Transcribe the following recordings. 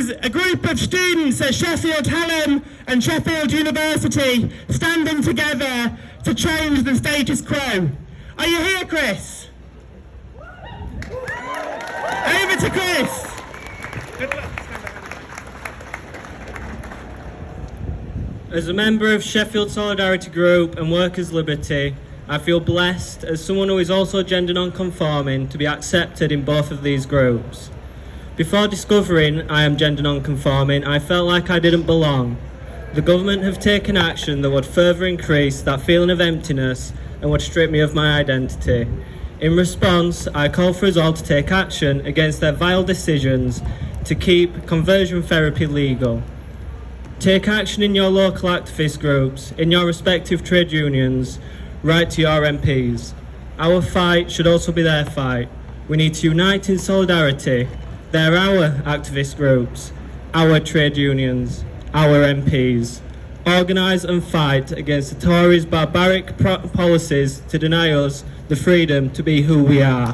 is a group of students at Sheffield Hallam and Sheffield University standing together to change the status quo. Are you here, Chris? Over to Chris. As a member of Sheffield Solidarity Group and Workers' Liberty, I feel blessed as someone who is also gender non-conforming to be accepted in both of these groups. Before discovering I am gender non-conforming, I felt like I didn't belong. The government have taken action that would further increase that feeling of emptiness and would strip me of my identity. In response, I call for us all to take action against their vile decisions to keep conversion therapy legal. Take action in your local activist groups, in your respective trade unions, write to your MPs. Our fight should also be their fight. We need to unite in solidarity. They're our activist groups, our trade unions, our MPs. Organise and fight against the Tories' barbaric policies to deny us the freedom to be who we are.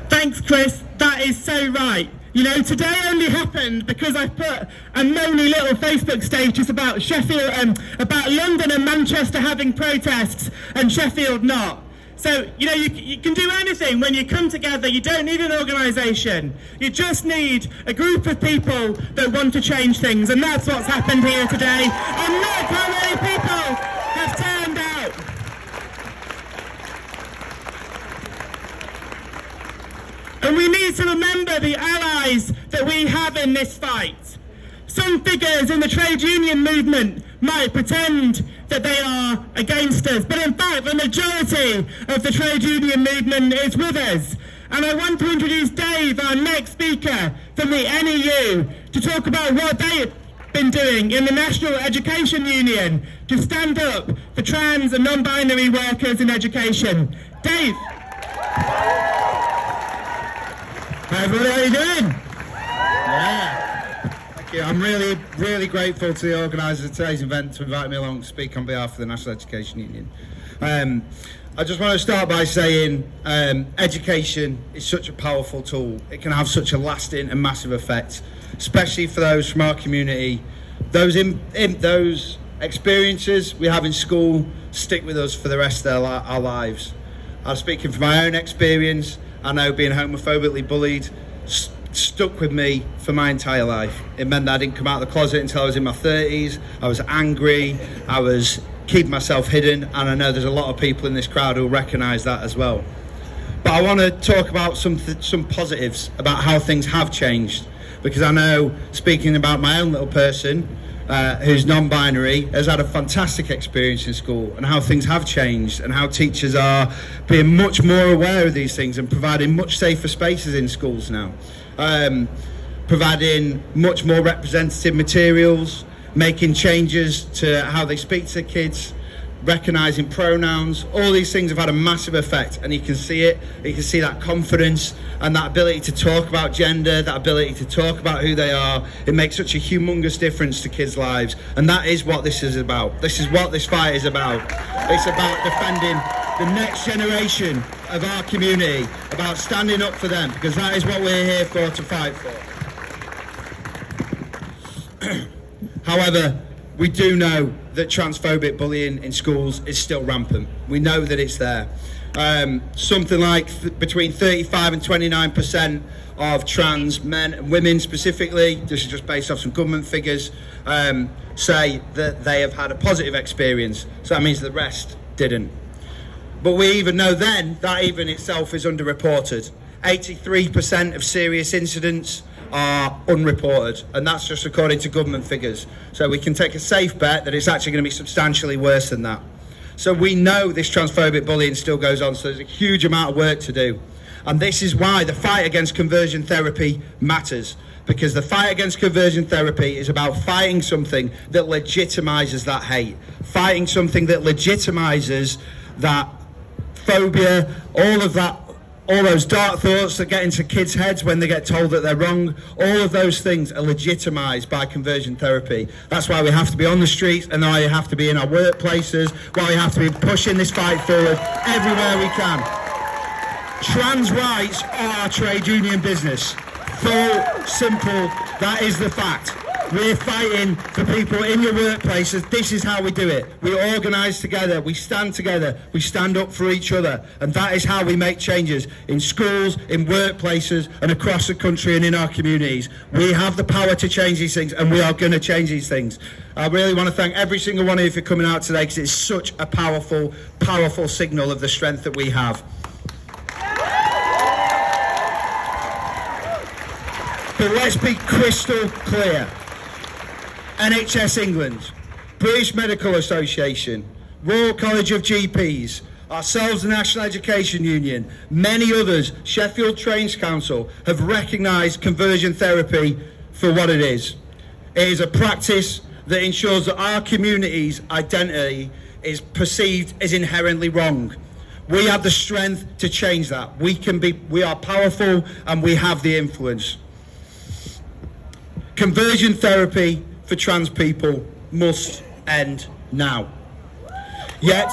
Thanks, Chris. That is so right. You know, today only happened because I put a moany little Facebook status about Sheffield, about London and Manchester having protests and Sheffield not. So, you know, you can do anything when you come together. You don't need an organisation. You just need a group of people that want to change things, and that's what's happened here today. And look how many people have turned out. And we need to remember the allies that we have in this fight. Some figures in the trade union movement might pretend that they are against us, but in fact the majority of the trade union movement is with us. And I want to introduce Dave, our next speaker from the NEU, to talk about what they've been doing in the National Education Union to stand up for trans and non-binary workers in education. Dave. Hi everybody, how are you doing? Yeah. Thank you. I'm really grateful to the organisers of today's event to invite me along to speak on behalf of the National Education Union. I just want to start by saying education is such a powerful tool. It can have such a lasting and massive effect, especially for those from our community. Those experiences we have in school stick with us for the rest of our lives. I'm speaking from my own experience. I know being homophobically bullied stuck with me for my entire life. It meant that I didn't come out of the closet until I was in my 30s. I was angry, I was keeping myself hidden, and I know there's a lot of people in this crowd who recognise that as well. But I want to talk about some positives about how things have changed, because I know, speaking about my own little person, who's non-binary, has had a fantastic experience in school, and how things have changed, and how teachers are being much more aware of these things and providing much safer spaces in schools now, providing much more representative materials, making changes to how they speak to kids, recognising pronouns. All these things have had a massive effect, and you can see it. You can see that confidence and that ability to talk about gender, that ability to talk about who they are. It makes such a humongous difference to kids' lives, and that is what this is about. This is what this fight is about. It's about defending the next generation of our community, about standing up for them, because that is what we're here for, to fight for. However, we do know that transphobic bullying in schools is still rampant. We know that it's there. Something like between 35 and 29% of trans men and women specifically, this is just based off some government figures, say that they have had a positive experience. So that means the rest didn't. But we even know then that even itself is underreported. 83% of serious incidents are unreported, and that's just according to government figures. So we can take a safe bet that it's actually going to be substantially worse than that. So we know this transphobic bullying still goes on, so there's a huge amount of work to do. And this is why the fight against conversion therapy matters, because the fight against conversion therapy is about fighting something that legitimises that hate, fighting something that legitimises that phobia, all of that all those dark thoughts that get into kids' heads when they get told that they're wrong, all of those things are legitimised by conversion therapy. That's why we have to be on the streets, and why we have to be in our workplaces, why we have to be pushing this fight forward everywhere we can. Trans rights are trade union business. Full, simple, that is the fact. We're fighting for people in your workplaces. This is how we do it. We organise together, we stand up for each other, and that is how we make changes in schools, in workplaces, and across the country and in our communities. We have the power to change these things, and we are going to change these things. I really want to thank every single one of you for coming out today, because it's such a powerful, powerful signal of the strength that we have. But let's be crystal clear. NHS England, British Medical Association, Royal College of GPs, ourselves the National Education Union, many others, Sheffield Trains Council, have recognised conversion therapy for what it is. It is a practice that ensures that our community's identity is perceived as inherently wrong. We have the strength to change that. We are powerful, and we have the influence. Conversion therapy for trans people must end now. Yet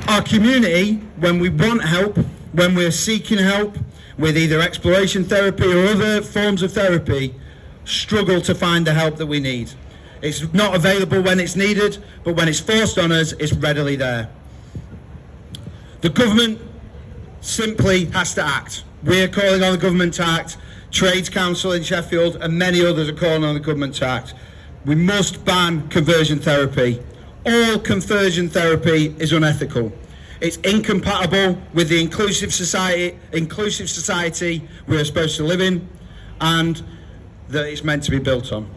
our community, when we want help, when we're seeking help with either exploration therapy or other forms of therapy, struggle to find the help that we need. It's not available when it's needed, but when it's forced on us, it's readily there. The government simply has to act. We're calling on the government to act. Trades Council in Sheffield and many others are calling on the government to act. We must ban conversion therapy. All conversion therapy is unethical. It's incompatible with the inclusive society we're supposed to live in, and that it's meant to be built on.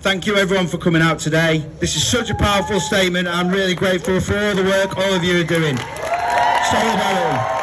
Thank you everyone for coming out today. This is such a powerful statement. I'm really grateful for all the work all of you are doing. Solidarity.